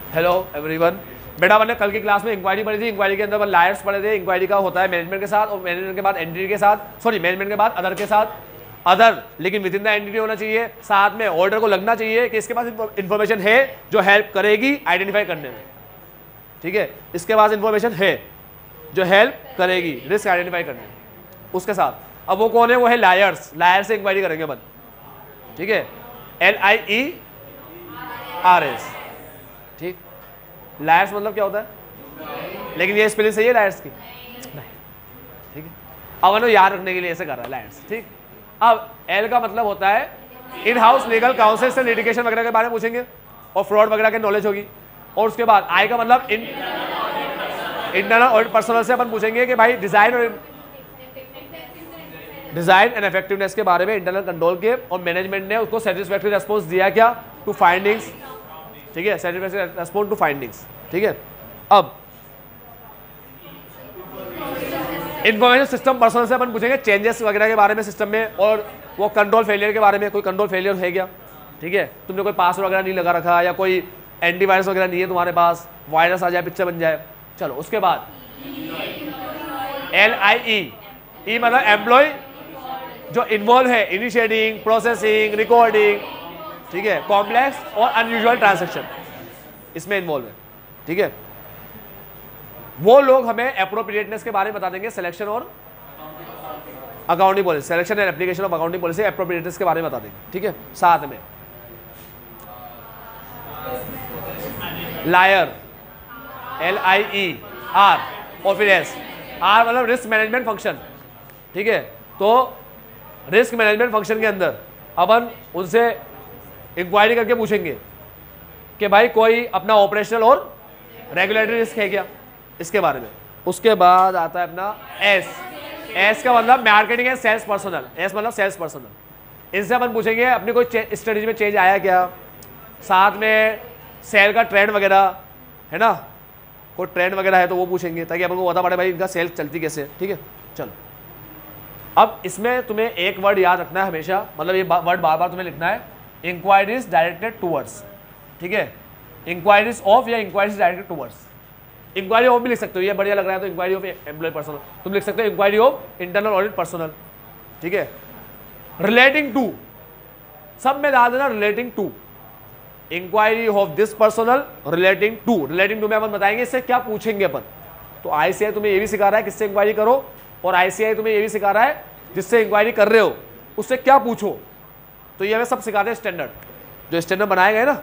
Hello everyone. बेटा मैंने कल की क्लास में इंक्वायरी पढ़ी थी, इंक्वायरी के अंदर लायर्स पढ़े थे। इंक्वायरी का होता है मैनेजमेंट के साथ और मैनेजमेंट के बाद एंटिटी के साथ, सॉरी मैनेजमेंट के बाद अदर के साथ, अदर लेकिन विद इन द एंटिटी होना चाहिए, साथ में ऑर्डर को लगना चाहिए कि इसके पास इंफॉर्मेशन है जो हेल्प करेगी आइडेंटिफाई करने में। ठीक है, इसके पास इंफॉर्मेशन है जो हेल्प करेगी रिस्क आइडेंटिफाई करने में उसके साथ। अब वो कौन है? वो है लायर्स। लायर से इंक्वायरी करेंगे अपन। ठीक है, LIERS। ठीक, लायर्स मतलब क्या होता है? लेकिन ये स्पेलिंग सही है लायर्स की? नहीं। ठीक है, अब मैंने याद रखने के लिए ऐसे कर रहा है लायर्स। ठीक, अब एल का मतलब होता है इन हाउस लीगल काउंसिल से लिटिगेशन वगैरह के बारे में पूछेंगे और फ्रॉड वगैरह की नॉलेज होगी। और उसके बाद आई का मतलब इंटरनल ऑडिट पर्सनल से अपन पूछेंगे कि भाई डिजाइन एंड इफेक्टिवनेस के बारे में, इंटरनल कंट्रोल के, और मैनेजमेंट ने उसको सेटिस्फैक्टरी रेस्पॉन्स दिया क्या टू फाइंडिंग्स। ठीक है, सेटिस्फैक्टरी रेस्पॉन्स टू फाइंडिंग्स। ठीक है, अब इंफॉर्मेशन सिस्टम पर्सनल से अपन पूछेंगे चेंजेस वगैरह के बारे में सिस्टम में, और वो कंट्रोल फेलियर के बारे में, कोई कंट्रोल फेलियर है क्या। ठीक है, तुमने कोई पासवर्ड वगैरह नहीं लगा रखा या कोई एंटीवायरस वगैरह नहीं है तुम्हारे पास, वायरस आ जाए, पिक्चर बन जाए। चलो उसके बाद LIE मतलब एम्प्लॉय जो इन्वॉल्व है इनिशिएटिंग, प्रोसेसिंग, रिकॉर्डिंग, ठीक है, कॉम्प्लेक्स और अनयूजुअल ट्रांजैक्शन इसमें इन्वॉल्व है। ठीक है, वो लोग हमें एप्रोप्रिएटनेस के बारे में बता देंगे, सिलेक्शन और accounting policy, selection and application of accounting policy, appropriateness के बारे में बता देंगे। ठीक है, साथ में लायर LIER और फिर S मतलब रिस्क मैनेजमेंट फंक्शन। ठीक है, तो रिस्क मैनेजमेंट फंक्शन के अंदर अपन उनसे इंक्वायरी करके पूछेंगे कि भाई कोई अपना ऑपरेशनल और रेगुलेटरी रिस्क है क्या, इसके बारे में। उसके बाद आता है अपना S का मतलब marketing and sales personnel. S मतलब सेल्स पर्सनल। इनसे अपन पूछेंगे अपनी कोई स्ट्रेटेजी में चेंज आया क्या, साथ में सेल का ट्रेंड वगैरह है ना, कोई ट्रेंड वगैरह है तो वो पूछेंगे ताकि अपन को पता पड़े भाई इनका सेल चलती कैसे है। ठीक है, चलो अब इसमें तुम्हें एक वर्ड याद रखना है हमेशा, मतलब ये वर्ड बार बार तुम्हें लिखना है, इंक्वायरीज डायरेक्टेड टूवर्ड्स। ठीक है, इंक्वायरीज ऑफ या inquiries directed towards. Inquiry of भी लिख सकते हो, ये बढ़िया लग रहा है तो इंक्वायरी ऑफ एम्प्लॉय पर्सनल, तुम लिख सकते हो inquiry of internal audit personnel. ठीक है, रिलेटिंग टू सब में डाल देना relating to, inquiry of this personnel relating to. Relating to में अपन बताएंगे इससे क्या पूछेंगे अपन। तो ICAI तुम्हें ये भी सिखा रहा है किससे इंक्वायरी करो, और ICAI तुम्हें ये भी सिखा रहा है जिससे इंक्वायरी कर रहे हो उससे क्या पूछो। तो ये हमें सब सिखाते हैं, स्टैंडर्ड जो स्टैंडर्ड बनाए गए ना,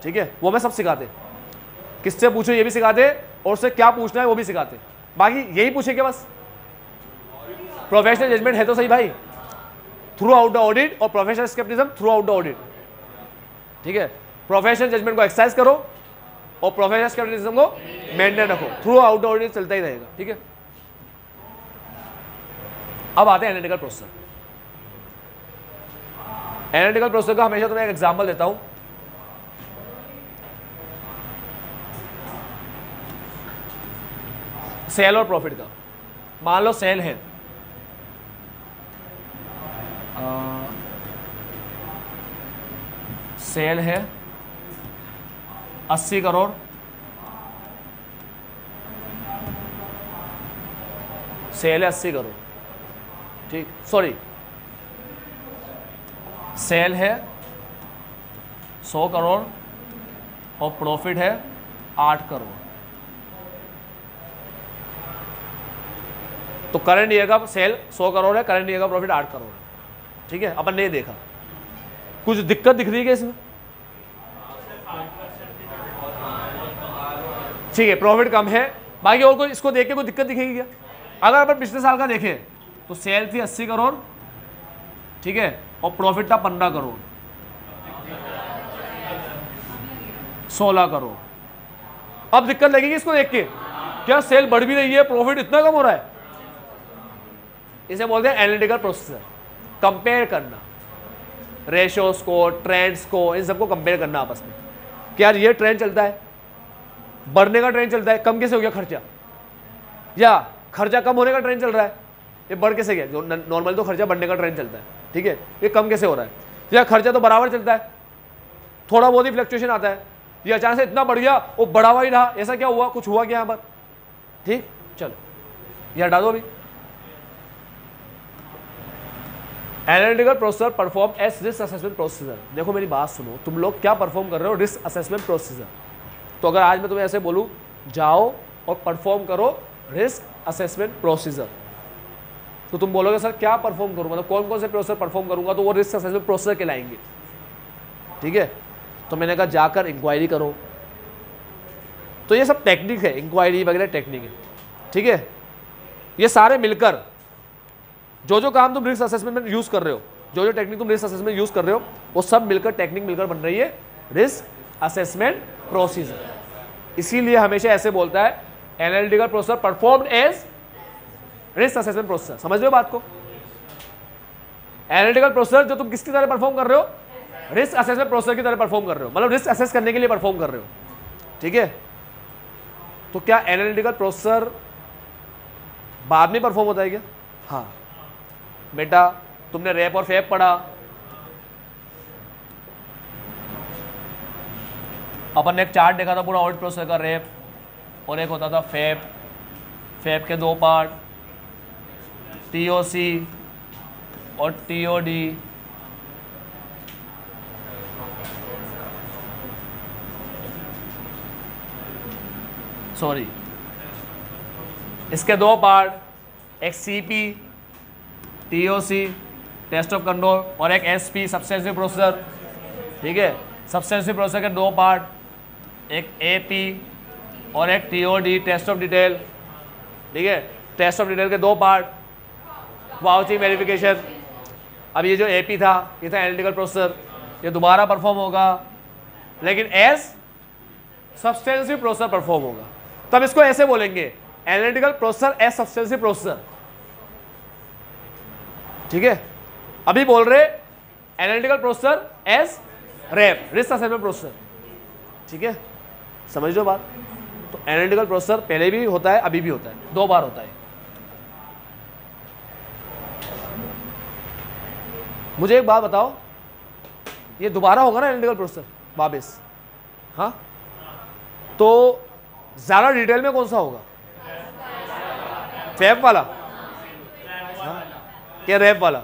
ठीक है, वो हमें सब सिखाते, किससे पूछो ये भी सिखाते और उससे क्या पूछना है वो भी सिखाते। बाकी यही पूछेंगे बस, प्रोफेशनल जजमेंट है तो सही भाई, थ्रू आउट द ऑडिट, और professional scepticism throughout the audit. ठीक है, प्रोफेशनल जजमेंट को एक्सरसाइज करो और प्रोफेशनल स्केप्टिज्म को मेंटेन रखो, थ्रू आउट द ऑडिट चलता ही रहेगा। ठीक है, अब आते हैं एनालिटिकल प्रोसेसर। एनालिटिकल प्रोसेसर का हमेशा तुम्हें एक एग्जांपल देता हूं। सेल और प्रॉफिट का। मान लो सेल है सेल है 80 करोड़, सेल है 80 करोड़, ठीक, सॉरी सेल है 100 करोड़ और प्रॉफिट है 8 करोड़। तो करंट ईयर का सेल 100 करोड़ है, करंट ईयर का प्रॉफिट 8 करोड़ है। ठीक है, अपन ने देखा कुछ दिक्कत दिख रही है क्या इसमें? ठीक है, प्रॉफिट कम है, बाकी और कोई इसको देख के कोई दिक्कत दिखेगी क्या? अगर अपन पिछले साल का देखें तो सेल थी 80 करोड़, ठीक है, और प्रॉफिट था 15 करोड़, 16 करोड़। अब दिक्कत लगेगी इसको देख के, क्या सेल बढ़ भी रही है, प्रॉफिट इतना कम हो रहा है? इसे बोलते हैं एनालिटिकल प्रोसेसर। कंपेयर करना, रेशियोज को, ट्रेंड्स को, इन सबको कंपेयर करना आपस में कि यार ये ट्रेंड चलता है, बढ़ने का ट्रेंड चलता है, कम कैसे हो गया खर्चा, या खर्चा कम होने का ट्रेंड चल रहा है, ये बढ़ कैसे गया? नॉर्मल तो खर्चा बढ़ने का ट्रेंड चलता है, ठीक है, ये कम कैसे हो रहा है? या खर्चा तो बराबर चलता है, थोड़ा बहुत ही फ्लक्चुएशन आता है, ये अचानक से इतना बढ़ गया, वो बढ़ा हुआ ही रहा, ऐसा क्या हुआ, कुछ हुआ क्या यहाँ पर? ठीक, चलो ये हटा दो अभी। Analytical procedure perform as risk assessment procedure. देखो मेरी बात सुनो, तुम लोग क्या परफॉर्म कर रहे हो? Risk assessment procedure. तो अगर आज मैं तुम्हें ऐसे बोलूं जाओ और परफॉर्म करो रिस्क असेसमेंट प्रोसीजर, तो तुम बोलोगे सर क्या परफॉर्म करूं, मतलब कौन कौन से प्रोसीजर परफॉर्म करूंगा? तो वो रिस्क असेसमेंट प्रोसीजर कहलाएंगे। ठीक है, तो मैंने कहा जाकर इंक्वायरी करो। तो ये सब टेक्निक है, इंक्वायरी वगैरह टेक्निक है। ठीक है, ये सारे मिलकर जो जो काम तुम रिस्क असेसमेंट में यूज कर रहे हो, जो जो टेक्निक तुम रिस्क असेसमेंट यूज कर रहे हो, वो सब मिलकर टेक्निक मिलकर बन रही है रिस्क असेसमेंट प्रोसीजर। इसीलिए हमेशा ऐसे बोलता है analytical procedure performed as risk assessment procedure. समझ रहे हो बात को? एनालिटिकल प्रोसीजर जो तुम किसकी तरह परफॉर्म कर रहे हो? रिस्क असेसमेंट प्रोसीजर की तरह परफॉर्म कर रहे हो, मतलब रिस्क असेस करने के लिए परफॉर्म कर रहे हो। ठीक है, तो क्या एनालिटिकल प्रोसीजर बाद में परफॉर्म होता है क्या? हाँ बेटा, तुमने रैप और फैप पढ़ा, अपन ने एक चार्ट देखा था पूरा ऑडिट प्रोसेस का, रैप और एक होता था फैप। फैप के दो पार्ट, टीओसी और टीओडी। सॉरी, इसके दो पार्ट, एक CP TOC test of control और एक एसपी सब्सटेंसिव प्रोसीजर। ठीक है, सब्सटेंसिव प्रोसीजर के दो पार्ट, एक एपी और एक टीओडी टेस्ट ऑफ डिटेल। ठीक है, टेस्ट ऑफ डिटेल के दो पार्ट, वाउचिंग वेरिफिकेशन। अब ये जो एपी था, ये था एनालिटिकल प्रोसीजर, ये दोबारा परफॉर्म होगा लेकिन एज सब्सटेंसिव प्रोसीजर परफॉर्म होगा। तब इसको ऐसे बोलेंगे analytical procedure as substantive procedure. ठीक है, अभी बोल रहे analytical procedure as RAP, risk assessment procedure. ठीक है, समझ लो बात। तो एनालिटिकल प्रोसीजर पहले भी होता है, अभी भी होता है, दो बार होता है। मुझे एक बात बताओ, ये दोबारा होगा ना एनालिटिकल प्रोसीजर वापस? हाँ, तो ज्यादा डिटेल में कौन सा होगा? फैप वाला? हाँ? क्या रैप वाला?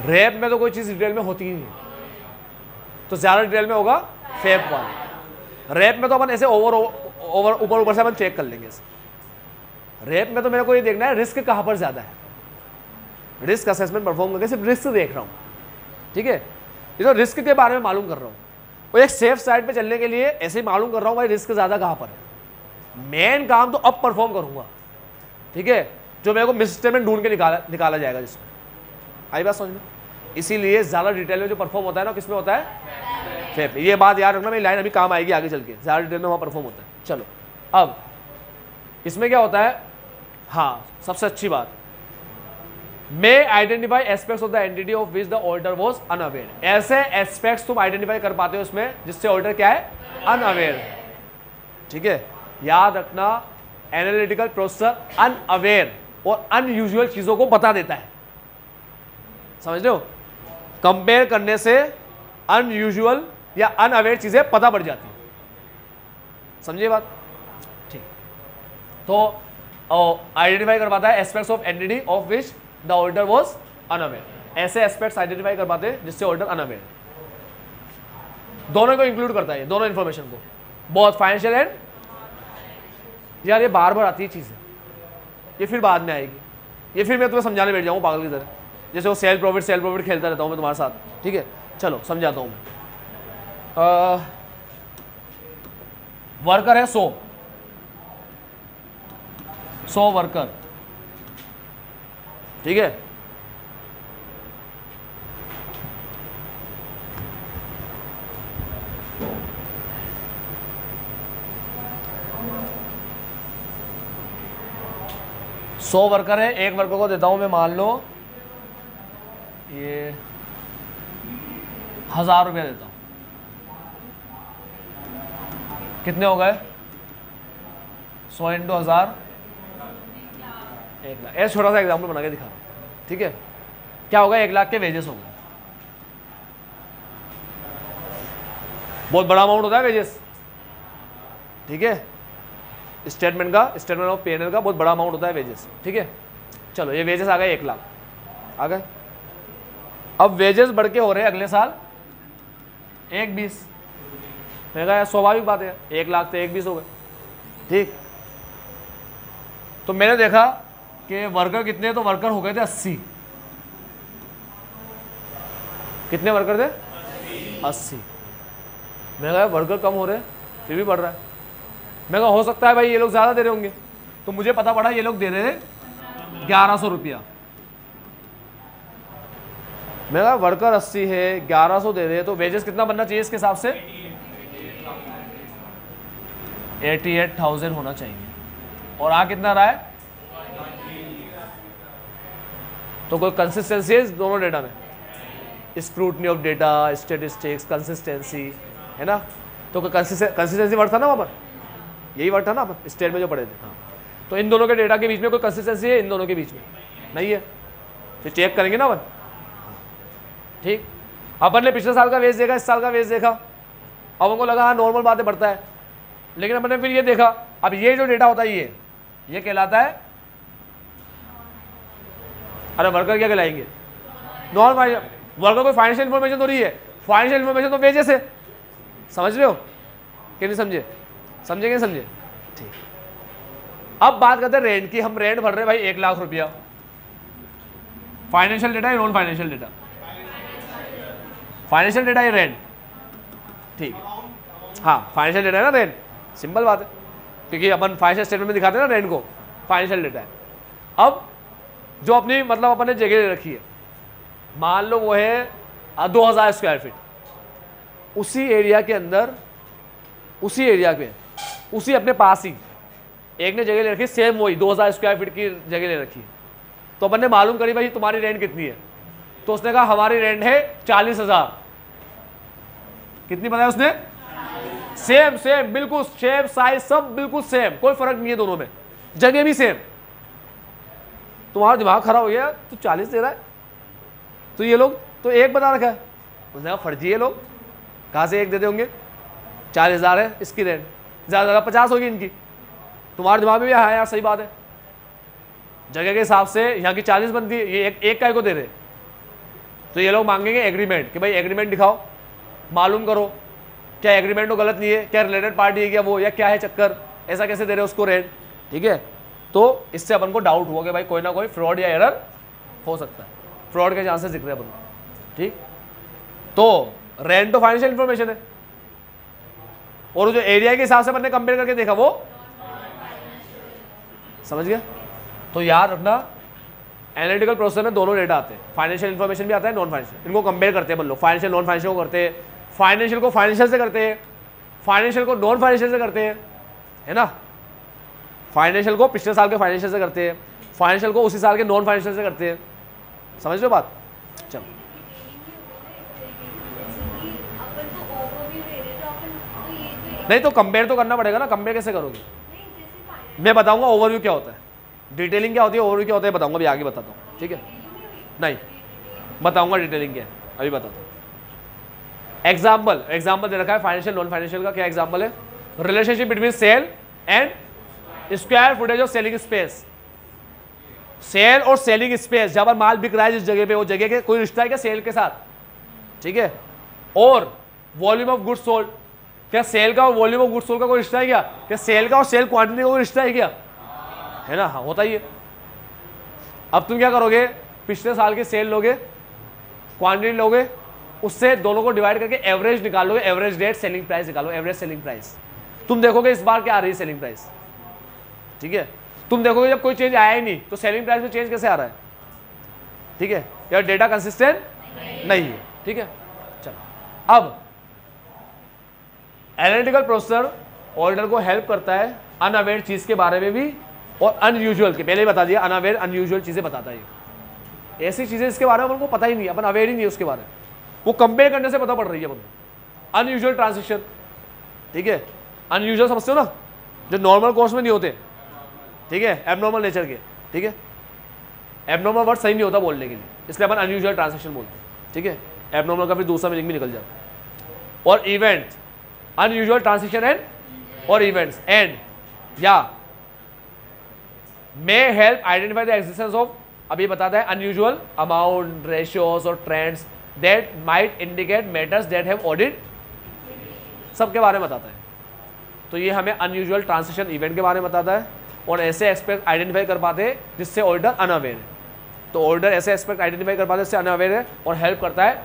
रैप में तो कोई चीज डिटेल में होती ही नहीं, तो ज्यादा डिटेल में होगा फैप वाला। रैप में तो अपन ऐसे ऊपर से अपन चेक कर लेंगे। रैप में तो मेरे को ये देखना है रिस्क कहां पर ज्यादा है, रिस्क असेसमेंट परफॉर्म करके सिर्फ रिस्क देख रहा हूं। ठीक है, ये तो रिस्क के बारे में मालूम कर रहा हूं, और एक सेफ साइड पे चलने के लिए ऐसे ही मालूम कर रहा हूं भाई रिस्क ज्यादा कहां पर है। मेन काम तो अब परफॉर्म करूंगा। ठीक है, जो मेरे को मिसस्टेटमेंट ढूंढ के निकाला जाएगा जिसमें। आई बात समझ में? इसीलिए ज्यादा डिटेल में जो परफॉर्म होता है ना, किसमें होता है? फैप। ये बात याद रखना, मेरी लाइन अभी काम आएगी आगे चल के, ज्यादा डिटेल में वहां परफॉर्म होता है। चलो, अब इसमें क्या होता है? हाँ, सबसे अच्छी बात, may identify aspects of the entity of which the auditor was unaware. ऐसे एस्पेक्ट्स तुम आइडेंटिफाई कर पाते हो इसमें जिससे ऑडिटर क्या है? अनअवेयर। ठीक है, याद रखना, एनालिटिकल प्रोसीजर अनअवेयर और अनयूजुअल चीजों को बता देता है। समझ रहे हो? कंपेयर करने से अनयूजुअल या अनअवेयर चीजें पता पड़ जाती हैं। समझिए बात? ठीक, तो आइडेंटिफाई कर पाता है aspects of entity of which the auditor was unaware. ऐसे एस्पेक्ट्स आइडेंटिफाई कर पाते हैं जिससे ऑडिटर अनअवेयर। दोनों को इंक्लूड करता है, दोनों इंफॉर्मेशन को, बहुत फाइनेंशियल एंड। यार ये बार बार आती है चीजें, ये फिर बाद में आएगी, ये फिर मैं तुम्हें समझाने बैठ जाऊँ पागल की तरह, जैसे वो सेल प्रॉफिट खेलता रहता हूँ मैं तुम्हारे साथ। ठीक है, चलो समझाता हूँ मैं। वर्कर है 100 वर्कर। ठीक है, सौ वर्कर है, एक वर्कर को देता हूं मैं, मान लो ये 1000 रुपया देता हूं। कितने हो गए? 100 × 1000 1 लाख। ऐसा छोटा सा एग्जाम्पल बना के दिखा रहा हूं। ठीक है, क्या होगा? 1 लाख के वेजेस हो गए। बहुत बड़ा अमाउंट होता है वेजेस, ठीक है, स्टेटमेंट ऑफ P&L का बहुत बड़ा अमाउंट होता है वेजेस, ठीक है। चलो ये वेजेस आ गए 1 लाख आ गए। अब वेजेस बढ़ के हो रहे हैं अगले साल 1,20,। मैंने कहा स्वाभाविक बात है, 1 लाख से 1,20,000 हो गए, ठीक। तो मैंने देखा कि वर्कर कितने, तो वर्कर हो गए थे 80। कितने वर्कर थे? 80। मैंने कहा वर्कर कम हो रहे हैं फिर भी बढ़ रहा है। मैं कहा हो सकता है भाई ये लोग ज़्यादा दे रहे होंगे। तो मुझे पता पड़ा ये लोग दे रहे हैं 1100 रुपया। मैं कहा वर्कर 80 है, 1100 दे रहे हैं, तो वेजेस कितना बनना चाहिए इसके हिसाब से? 88,000 होना चाहिए। और आ कितना रहा है? तो कोई कंसिस्टेंसी है दोनों डेटा में? Scrutiny of data, statistics, consistency, है ना। तो कोई कंसिस्टेंसी वर्ड था ना वहाँ पर, यही वर्ड था ना अपन स्टेट में जो पढ़े थे। हाँ, तो इन दोनों के डेटा के बीच में कोई कंसिस्टेंसी है? इन दोनों के बीच में नहीं है, तो चेक करेंगे ना अपन, ठीक। अपन ने पिछले साल का वेज देखा, इस साल का वेज देखा, अब हमको लगा हाँ नॉर्मल बातें बढ़ता है, लेकिन अपन ने फिर ये देखा, अब ये जो डेटा होता है ये कहलाता है, अरे वर्कर क्या कहलाएंगे? नॉन वर्कर कोई फाइनेंशियल इन्फॉर्मेशन तो नहीं है, फाइनेंशियल इन्फॉर्मेशन तो वेजेस है। समझ रहे हो कि नहीं समझे? समझेंगे समझे, ठीक। अब बात करते हैं रेंट की। हम रेंट भर रहे हैं भाई 1 लाख रुपया। फाइनेंशियल डेटा है, non financial data? Financial data है रेंट, ठीक। हाँ फाइनेंशियल डेटा है ना रेंट, सिंपल बात है, क्योंकि अपन फाइनेंशियल स्टेटमेंट में दिखाते हैं ना रेंट को, फाइनेंशियल डेटा है। अब जो अपनी मतलब अपन ने जगह ले रखी है, मान लो वो है 2000 स्क्वायर फीट, उसी एरिया के अंदर, उसी एरिया पे, उसी अपने पास ही एक ने जगह ले रखी, सेम वही 2000 स्क्वायर फीट की जगह ले रखी है। तो अपन ने मालूम करी भाई तुम्हारी रेंट कितनी है, तो उसने कहा हमारी रेंट है 40,000। कितनी बताया उसने? सेम सेम, बिल्कुल सेम साइज, सब बिल्कुल सेम, कोई फर्क नहीं है दोनों में, जगह भी सेम। तुम्हारा दिमाग खराब हो गया, तो 40 दे रहा है, तो ये लोग तो 1 बता रखा है। उसने कहा फर्जी है लोग, कहाँ से 1 देते होंगे? 40,000 है इसकी रेंट, ज़्यादा ज़्यादा 50 होगी इनकी। तुम्हारे दिमाग में भी हाँ यार सही बात है, जगह के हिसाब से यहाँ की 40 बनती है, ये एक काय को दे रहे। तो ये लोग मांगेंगे एग्रीमेंट कि भाई एग्रीमेंट दिखाओ, मालूम करो क्या एग्रीमेंट तो गलत नहीं है, क्या रिलेटेड पार्टी है क्या वो, या क्या है चक्कर, ऐसा कैसे दे रहे हो उसको रेंट, ठीक है। तो इससे अपन को डाउट हुआ कि भाई कोई ना कोई फ्रॉड या एरर हो सकता है, फ्रॉड के चांसेस दिख रहे हैं अपन को, ठीक। तो रेंट तो फाइनेंशियल इंफॉर्मेशन है, और जो एरिया के हिसाब से अपन ने कंपेयर करके देखा वो, समझ गया। तो याद रखना एनालिटिकल प्रोसेस में दोनों डेटा आते हैं, फाइनेंशियल इन्फॉर्मेशन भी आता है, नॉन फाइनेंशियल। इनको कंपेयर करते हैं अपन लोग, फाइनेंशियल नॉन फाइनेंशियल को करते हैं, फाइनेंशियल को फाइनेंशियल से करते हैं, फाइनेंशियल को नॉन फाइनेंशियल से करते हैं, है ना। फाइनेंशियल को पिछले साल के फाइनेंशियल से करते हैं, फाइनेंशियल को उसी साल के नॉन फाइनेंशियल से करते हैं। समझ लो बात? चलो नहीं तो कंपेयर तो करना पड़ेगा ना, कंपेयर कैसे करोगे? मैं बताऊंगा ओवरव्यू क्या होता है, डिटेलिंग क्या होती है, ओवरव्यू क्या होता है बताऊंगा, अभी आगे बताता हूँ, ठीक है। नहीं बताऊंगा डिटेलिंग क्या है, अभी बताता हूँ। एग्जाम्पल दे रखा है फाइनेंशियल नॉन फाइनेंशियल का। क्या एग्जाम्पल है? Relationship between sale and square footage of selling space. Sale और सेलिंग स्पेस, जहां पर माल बिक रहा है जिस जगह पे, वो जगह के कोई रिश्ता है क्या सेल के साथ, ठीक है। और वॉल्यूम ऑफ गुड्स सोल्ड, क्या सेल का और वॉल्यूम ऑफ गुड्स सोल्ड का कोई रिश्ता है क्या? क्या सेल का और सेल क्वांटिटी का कोई रिश्ता है क्या? है ना, हाँ होता ही है। अब तुम क्या करोगे? पिछले साल के सेल लोगे, क्वांटिटी लोगे, उससे दोनों को डिवाइड करके एवरेज निकालोगे, एवरेज रेट सेलिंग प्राइस निकालो, एवरेज सेलिंग प्राइस। तुम देखोगे इस बार क्या आ रही है सेलिंग प्राइस, ठीक है। तुम देखोगे जब कोई चेंज आया ही नहीं तो सेलिंग प्राइस में चेंज कैसे आ रहा है, ठीक है। यार डेटा कंसिस्टेंट नहीं है, ठीक है। चलो अब एनालिटिकल प्रोसेसर ऑर्डर को हेल्प करता है अनअवेयर चीज के बारे में भी, और अनयूजुअल के पहले ही बता दिया, अनअवेयर अनयूजुअल चीजें बताता है। ऐसी चीजें इसके बारे में अपन को पता ही नहीं, अपन अवेयर ही नहीं है उसके बारे में, वो कंपेयर करने से पता पड़ रही है अपन को। अनयूजुअल ट्रांजेक्शन, ठीक है। अनयूजुअल समझते हो ना, जो नॉर्मल कोर्स में नहीं होते, ठीक है, एबनॉर्मल नेचर के, ठीक है। एबनॉर्मल वर्ड सही नहीं होता बोलने के लिए, इसलिए अपन अनयूजुअल ट्रांजेक्शन बोलते हैं, ठीक है। एबनॉर्मल का फिर दूसरा मीनिंग भी निकल जाता है। और इवेंट, अनयूजुअल ट्रांजिशन एंड और इवेंट्स एंड या may help identify the existence of, अभी बताता है अनयूजुअल अमाउंट, रेशियोज और trends that might indicate matters that have audit, सबके बारे में बताता है। तो ये हमें अनयूजुअल ट्रांजिशन इवेंट के बारे में बताता है और ऐसे एस्पेक्ट आइडेंटिफाई कर पाते हैं जिससे ऑडिटर अनअवेयर है। तो ऑडिटर ऐसे एस्पेक्ट आइडेंटिफाई कर पाते हैं जिससे अनअवेयर है और हेल्प करता है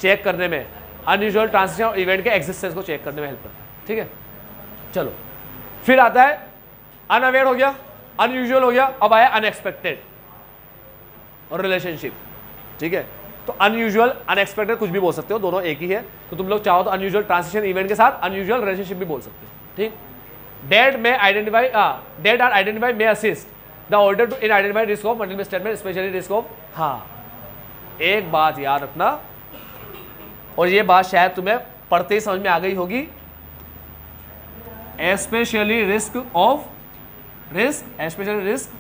चेक करने में, अनयूजुअल ट्रांजिशन और इवेंट के एग्जिस्टेंस को चेक करने में हेल्प करता है। ठीक है, चलो फिर आता है अनअवेयर हो गया, अनयूजुअल हो गया, अब आया अनएक्सपेक्टेड और रिलेशनशिप। ठीक है, तो अनयूजुअल अनएक्सपेक्टेड कुछ भी बोल सकते हो, दोनों एक ही है। तो तुम लोग चाहो तो अनयूजुअल ट्रांजिशन इवेंट के साथ अनयूजुअल रिलेशनशिप भी बोल सकते हो। ठीक, that may identify that are identify may assist the order to in identify risk of multiple statement specially risk of. हाँ, एक बात याद रखना और ये बात शायद तुम्हें पढ़ते ही समझ में आ गई होगी, specially risk of specially risk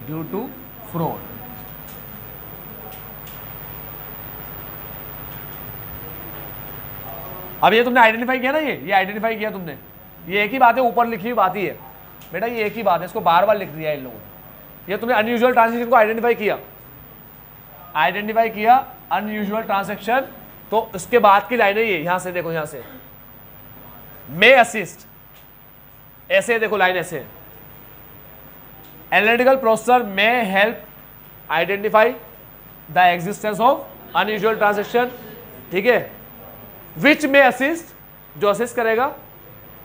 due to fraud. अब ये तुमने आइडेंटिफाई किया ना, ये आइडेंटिफाई किया तुमने, ये एक ही बात है, ऊपर लिखी हुई बात ही है बेटा, ये एक ही बात है, इसको बार बार लिख दिया इन लोगों ने। ये तुमने अनयूजुअल ट्रांजैक्शन को आइडेंटिफाई किया अनयूजुअल ट्रांजैक्शन, तो उसके बाद की लाइन है ये, यहां से देखो, यहां से मे असिस्ट, ऐसे देखो लाइन ऐसे, analytical processor may help identify the existence of unusual transaction. ठीक है, विच में असिस्ट, जो असिस्ट करेगा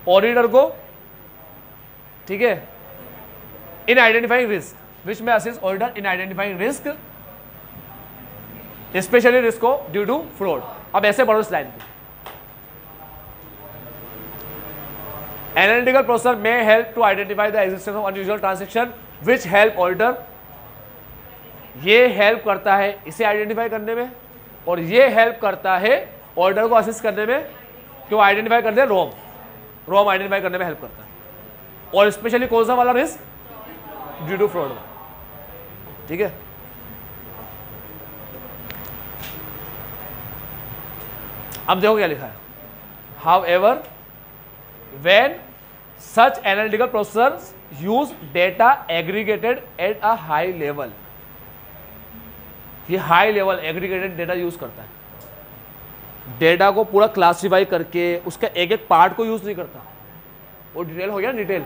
ऑडिटर को, ठीक है, इन identifying risk, which may assist auditor in identifying risk specially risk of due to fraud. अब ऐसे पढ़ो इस लाइन को, analytical processor may help to identify the existence of unusual transaction which help auditor, ये help करता है इसे identify करने में और ये हेल्प करता है ऑर्डर को असिस्ट करने में, क्यों आइडेंटिफाई करते हैं, रोम आइडेंटिफाई करने में हेल्प करता है, और स्पेशली कौन सा वाला रिस्क, ड्यू टू फ्रॉड। ठीक है, अब देखो क्या लिखा है, however when such analytical processors use data aggregated at a high level, ये high level aggregated data use करता है, डेटा को पूरा क्लासिफाई करके उसका एक एक पार्ट को यूज नहीं करता, वो डिटेल हो गया डिटेल।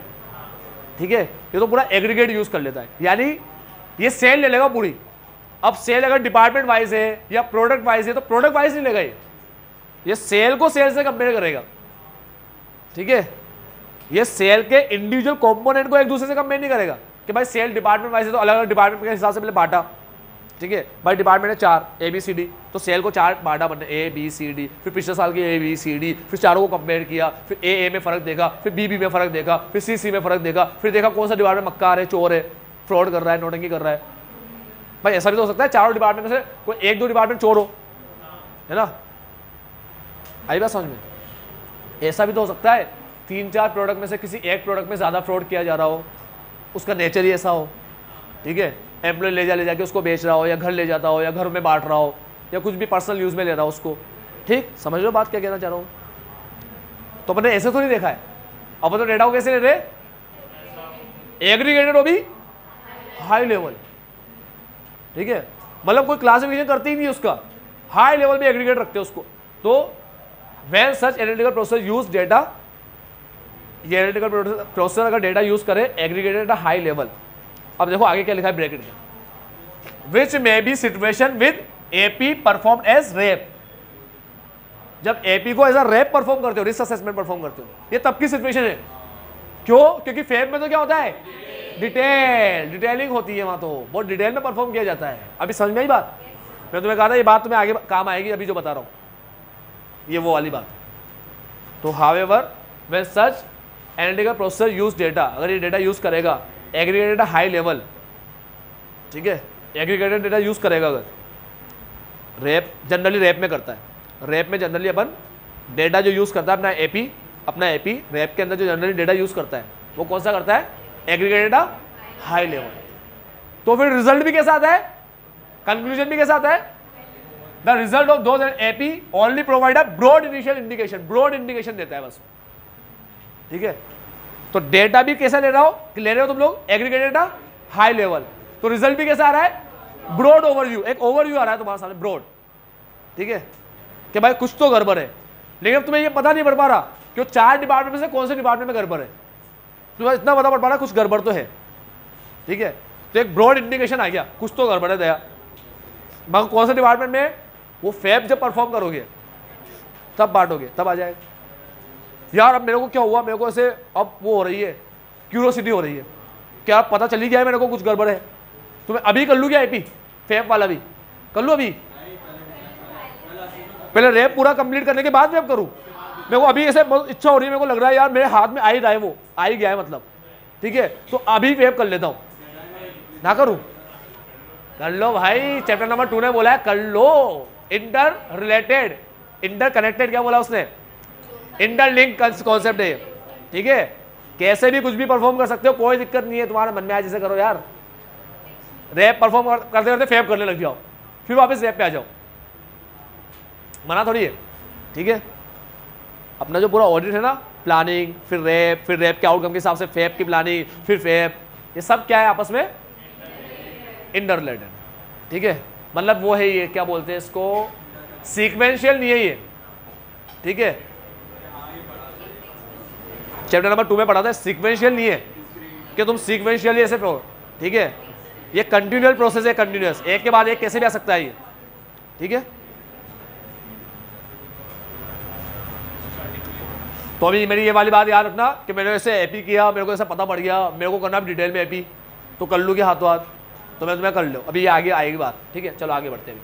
ठीक है, ये तो पूरा एग्रीगेट यूज कर लेता है, यानी ये सेल ले लेगा पूरी। अब सेल अगर डिपार्टमेंट वाइज है या प्रोडक्ट वाइज है तो प्रोडक्ट वाइज नहीं लेगा, ये सेल को सेल से कंपेयर करेगा। ठीक है, ये सेल के इंडिविजुअल कंपोनेंट को एक दूसरे से कंपेयर नहीं करेगा कि भाई सेल डिपार्टमेंट वाइज है तो अलग अलग डिपार्टमेंट के हिसाब से पहले बांटा। ठीक है, भाई डिपार्टमेंट है 4 ABCD, तो सेल को 4 बांटा बनने ABCD, फिर पिछले साल की ABCD, फिर चारों को कंपेयर किया, फिर A में फर्क देखा, फिर B में फर्क देखा, फिर C में फर्क देखा, फिर देखा कौन सा डिपार्टमेंट मक्कार है, चोर है, फ्रॉड कर रहा है, नोटंकी कर रहा है। भाई ऐसा भी तो हो सकता है चारों डिपार्टमेंट में से कोई 1-2 डिपार्टमेंट चोर हो, है ना, आई बात समझ में। ऐसा भी तो हो सकता है 3-4 प्रोडक्ट में से किसी एक प्रोडक्ट में ज़्यादा फ्रॉड किया जा रहा हो, उसका नेचर ही ऐसा हो। ठीक है, एम्प्लॉय ले जाके उसको बेच रहा हो, या घर ले जाता हो, या घर में बांट रहा हो, या कुछ भी पर्सनल यूज़ में ले रहा हो उसको। ठीक, समझ लो बात क्या कहना चाह रहा हूँ। तो अपने ऐसे तो नहीं देखा है, अब तो डेटा को कैसे ले रहे, एग्रीगेटेड हो भी हाई लेवल। ठीक है, मतलब कोई क्लासिफिकेशन करते ही नहीं उसका, हाई लेवल में एग्रीगेट रखते हैं उसको। तो when such analytical processor use data, ये एनालिटिकल प्रोसेसर अगर डेटा यूज करे एग्रीगेटेड एट हाई लेवल। अब देखो आगे क्या लिखा है ब्रैकेट में, which may be situation with AP perform as rep. जब एपी को एज अ रेप परफॉर्म करते हो, रिस्क असेसमेंट परफॉर्म करते हो, ये तब की सिचुएशन है। क्यों? क्योंकि फेब में तो क्या होता है, डिटेलिंग होती है, वहां तो बहुत डिटेल में परफॉर्म किया जाता है। अभी समझ में आई बात, मैं तुम्हें कहा था ये बात तुम्हें आगे काम आएगी, अभी जो बता रहा हूं ये वो वाली बात। तो however when such analytical processor use data, अगर ये डेटा यूज करेगा एग्रीगेटेड हाई लेवल, ठीक है, एग्रीगेटेड डेटा यूज करेगा, अगर रेप जनरली रेप में करता है, रेप में जनरली अपन डेटा जो यूज करता है अपना एपी रेप के अंदर जो जनरली डेटा यूज करता है वो कौन सा करता है, एग्रीगेटेड हाई लेवल। तो फिर रिजल्ट भी कैसा आता है, कंक्लूजन भी कैसा आता है, the result of those AP only provide a broad initial indication, broad indication देता है बस, ठीक है। तो डेटा भी कैसा ले रहा हो, ले रहे हो तुम लोग एग्रीगेटेड डेटा हाई लेवल, तो रिजल्ट भी कैसा आ रहा है, ब्रॉड ओवरव्यू, एक ओवरव्यू आ रहा है तुम्हारे सामने ब्रॉड, ठीक है, कि भाई कुछ तो गड़बड़ है। लेकिन अब तुम्हें ये पता नहीं पड़ पा रहा कि वो 4 डिपार्टमेंट में से कौन से डिपार्टमेंट में गड़बड़ है, तुम्हें इतना पता पड़ पा रहा कुछ गड़बड़ तो है, ठीक है। तो एक ब्रॉड इंडिकेशन आ गया कुछ तो गड़बड़ है दया, मगर कौन से डिपार्टमेंट में, वो फैब जब परफॉर्म करोगे तब बांटोगे, तब आ जाएगा। यार अब मेरे को क्या हुआ, मेरे को ऐसे अब वो हो रही है, क्यूरियोसिटी हो रही है, क्या पता चली गया है मेरे को कुछ गड़बड़ है, तो मैं अभी कर लूँ क्या एपी फैब वाला भी कर लूँ, अभी पहले रैप पूरा कंप्लीट करने के बाद वेब करूँ, मेरे को अभी ऐसे बहुत इच्छा हो रही है, मेरे को लग रहा है यार मेरे हाथ में आ ही रहा है, वो आ ही गया है मतलब, ठीक है, तो अभी वेब कर लेता हूँ, ना करूँ, कर लो भाई, चैप्टर नंबर 2 ने बोला है कर लो, इंटर रिलेटेड, इंटर कनेक्टेड क्या बोला उसने, इंटरलिंक कॉन्सेप्ट है, ठीक है, कैसे भी कुछ भी परफॉर्म कर सकते हो, कोई दिक्कत नहीं है, तुम्हारे मन में आए जैसे करो यार, रैप परफॉर्म करते करते फैब करने लग जाओ, फिर वापस रैप पे आ जाओ, मना थोड़ी है, ठीक है। अपना जो पूरा ऑडिट है ना, प्लानिंग, फिर रैप के आउटकम के हिसाब से फैब की प्लानिंग, फिर फैब, ये सब क्या है आपस में इंटर रिलेटेड, ठीक है, मतलब वो है ये क्या बोलते हैं इसको, सीक्वेंशियल नहीं है ये, ठीक है। चैप्टर नंबर 2 में पढ़ा था सीक्वेंशियल नहीं है कि तुम सीक्वेंशियली ऐसे पढ़ो, ठीक है, ये कंटिन्यूअल प्रोसेस है, कंटिन्यूअस, एक के बाद एक कैसे भी आ सकता है ये, ठीक है। तो अभी मेरी ये वाली बात याद रखना कि मैंने ऐसे एपी किया, मेरे को ऐसा पता पड़ गया, मेरे को करना डिटेल में एपी, तो कर लूँगी हाथों हाथ, तो मैं तुम्हें कर लो, अभी ये आगे आएगी बात, ठीक है। चलो आगे बढ़ते हैं।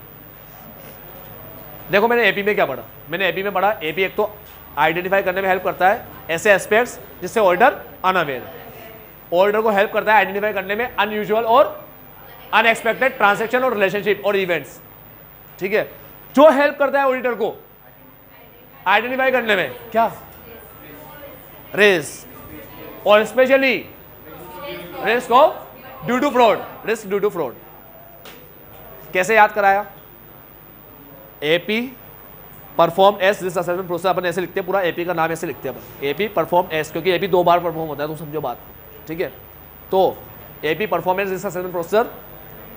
देखो मैंने एपी में क्या पढ़ा, मैंने एपी में पढ़ा, एपी एक तो आइडेंटिफाई करने में हेल्प करता है ऐसे एस्पेक्ट्स जिससे ऑर्डर अनअवेयर, ऑर्डर को हेल्प करता है आइडेंटिफाई करने में अनयूजुअल और अनएक्सपेक्टेड ट्रांजैक्शन और रिलेशनशिप और इवेंट्स, ठीक है। जो हेल्प करता है ऑडिटर को आइडेंटिफाई करने में क्या, रिस्क, और specially risk of due to fraud, risk due to fraud. कैसे याद कराया, AP perform as risk assessment process, अपन ऐसे लिखते हैं, पूरा एपी का नाम ऐसे लिखते हैं अपन, एपी परफॉर्म एस, क्योंकि एपी 2 बार परफॉर्म होता है, तुम समझो बात, ठीक है। तो AP performance risk assessment processor,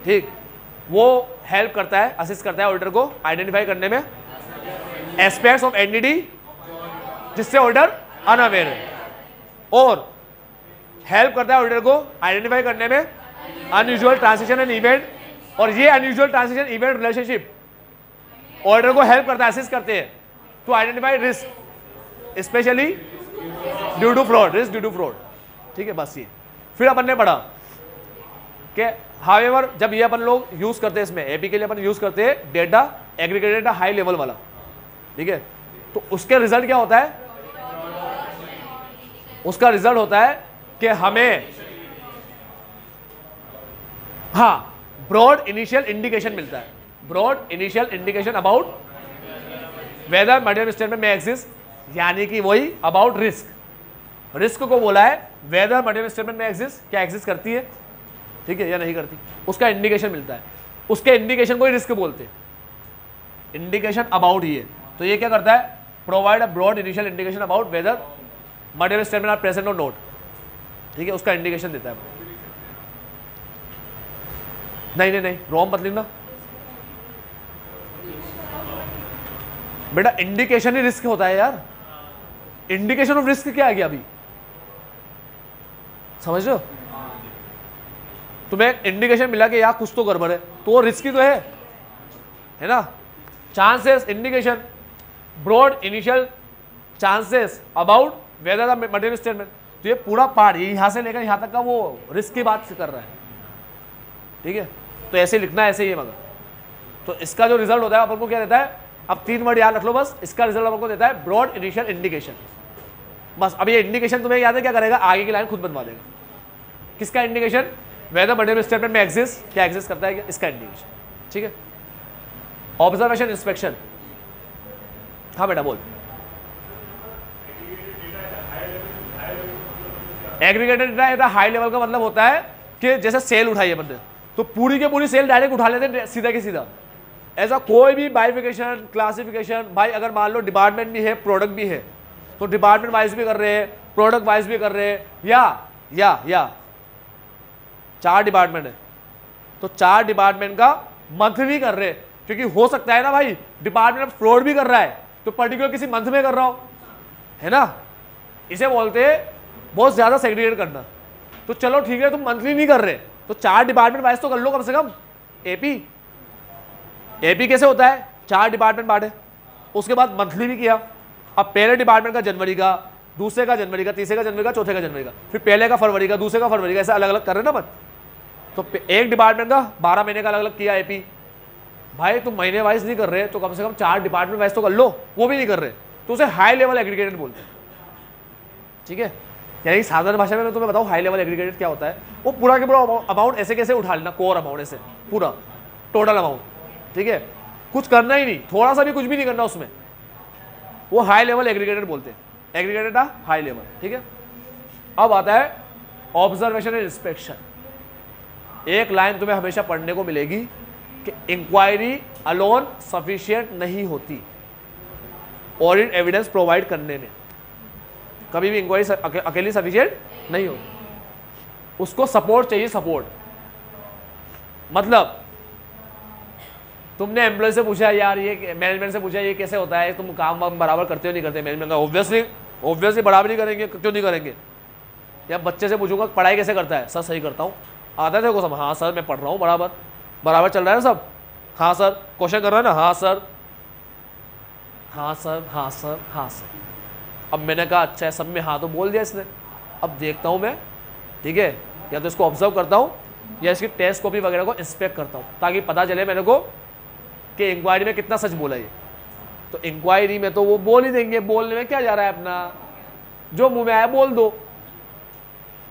ठीक, वो हेल्प करता है, असिस्ट करता है ऑर्डर को आइडेंटिफाई करने में एस्पेक्ट्स ऑफ एनडीडी जिससे ऑर्डर अनअवेयर है, और हेल्प करता है ऑर्डर को आइडेंटिफाई करने में अनयूजुअल ट्रांजैक्शन एंड इवेंट, और ये unusual transaction event relationship order को हेल्प करता है, असिस्ट करते हैं to identify risk specially due to fraud, risk due to fraud, ठीक है। बस ये फिर अपन ने पढ़ा कि हाउएवर जब ये अपन लोग यूज करते हैं, इसमें एपी के लिए अपन यूज करते हैं data aggregated data high level वाला, ठीक है, तो उसके रिजल्ट क्या होता है, उसका रिजल्ट होता है कि हमें हाँ ब्रॉड इनिशियल इंडिकेशन मिलता है, broad initial indication about whether material statement may exist, यानी कि वही अबाउट रिस्क, रिस्क को बोला है whether material statement may exist, क्या एग्जिस्ट करती है, ठीक है, या नहीं करती, उसका इंडिकेशन मिलता है, उसके इंडिकेशन को ही रिस्क बोलते हैं, इंडिकेशन अबाउट ही है। तो ये क्या करता है, provide a broad initial indication about whether material statement are present or not, ठीक है, उसका इंडिकेशन देता है। नहीं नहीं नहीं रॉन्ग मत लिखना बेटा, इंडिकेशन ही रिस्क होता है यार, इंडिकेशन ऑफ रिस्क क्या आ गया अभी, समझ रहे हो, तुम्हें इंडिकेशन मिला कि यार कुछ तो गड़बड़ है, तो वो रिस्क ही तो है ना, chances, indication, broad initial chances about whether the material statement, तो ये पूरा पार्ट यहां से लेकर यहां तक का वो रिस्क की बात से कर रहा है, ठीक है। तो ऐसे लिखना है, ऐसे ही मगर, तो इसका जो रिजल्ट होता है अपन को क्या देता है, अब 3 वर्ड याद रख लो बस, इसका रिजल्ट अपन को देता है ब्रॉड इनिशियल इंडिकेशन, बस। अब ये इंडिकेशन तुम्हें याद है क्या करेगा, आगे की लाइन खुद बनवा देगा, किसका indication, weather material statement may exist, क्या एग्जिस्ट करता है, इसका इंडिकेशन, ठीक है। ऑब्जर्वेशन इंस्पेक्शन, हाँ बेटा बोल, एग्रीगेटेड डेटा हाई लेवल का मतलब होता है कि जैसे सेल उठाई है बंदे, तो पूरी के पूरी सेल डायरेक्ट उठा लेते हैं सीधा के सीधा, ऐसा कोई भी बाइफिकेशन क्लासिफिकेशन, भाई अगर मान लो डिपार्टमेंट भी है प्रोडक्ट भी है तो डिपार्टमेंट वाइज भी कर रहे हैं, प्रोडक्ट वाइज भी कर रहे हैं, या 4 डिपार्टमेंट है तो 4 डिपार्टमेंट का मंथली कर रहे हैं, क्योंकि हो सकता है ना भाई डिपार्टमेंट ऑफ फ्रॉड भी कर रहा है तो पर्टिकुलर किसी मंथ में कर रहा हो, है ना। इसे बोलते हैं बहुत ज्यादा सेग्रीगेट करना। तो चलो ठीक है तुम मंथली नहीं कर रहे तो 4 डिपार्टमेंट वाइज तो कर लो कम से कम। एपी कैसे होता है, 4 डिपार्टमेंट बांटे, उसके बाद मंथली भी किया। अब पहले डिपार्टमेंट का जनवरी का, दूसरे का जनवरी का, तीसरे का जनवरी का, चौथे का जनवरी का, फिर पहले का फरवरी का, दूसरे का फरवरी का, ऐसा अलग अलग कर रहे ना मत। तो एक डिपार्टमेंट का 12 महीने का अलग अलग किया एपी। भाई तुम महीने वाइज नहीं कर रहे तो कम से कम 4 डिपार्टमेंट वाइज तो कर लो, वो भी नहीं कर रहे तो उसे हाई लेवल एग्रीगेटेड बोलते हैं। ठीक है, यानी साधारण भाषा में मैं तुम्हें बताऊं हाई लेवल एग्रीगेटेड क्या होता है, वो पूरा के पूरा अमाउंट ऐसे कैसे उठा लेना, कोर अमाउंट ऐसे पूरा टोटल अमाउंट। ठीक है, कुछ करना ही नहीं, थोड़ा सा भी कुछ भी नहीं करना उसमें, वो हाई लेवल एग्रीगेटेड बोलते हैं। Aggregated high level. ठीक है, अब आता है ऑब्जर्वेशन एंड इंस्पेक्शन। एक लाइन तुम्हें हमेशा पढ़ने को मिलेगी कि इंक्वायरी अलोन सफिशिएंट नहीं होती ऑडिट एविडेंस प्रोवाइड करने में। कभी भी इंक्वायरी अकेली सफिशिएंट नहीं होती, उसको सपोर्ट चाहिए। सपोर्ट मतलब तुमने एम्प्लॉय से पूछा यार, ये मैनेजमेंट से पूछा ये कैसे होता है, तुम काम बराबर करते हो नहीं करते, मैनेजमेंट का ऑब्वियसली बराबर ही करेंगे, क्यों नहीं करेंगे। या बच्चे से पूछूंगा पढ़ाई कैसे करता है, सर सही करता हूँ, आता है देखो सब, हाँ सर मैं पढ़ रहा हूँ बराबर चल रहा है ना सब, हाँ सर क्वेश्चन कर रहा है ना, हाँ सर हाँ सर हाँ सर हाँ सर। अब मैंने कहा अच्छा है, सब में हाँ तो बोल दिया इसने, अब देखता हूँ मैं, ठीक है, या तो इसको ऑब्जर्व करता हूँ या इसकी टेस्ट कॉपी वगैरह को इंस्पेक्ट करता हूँ ताकि पता चले मेरे को कि इंक्वायरी में कितना सच बोला ये। तो इंक्वायरी में तो वो बोल ही देंगे, बोलने में क्या जा रहा है, अपना जो मुंह में आया बोल दो।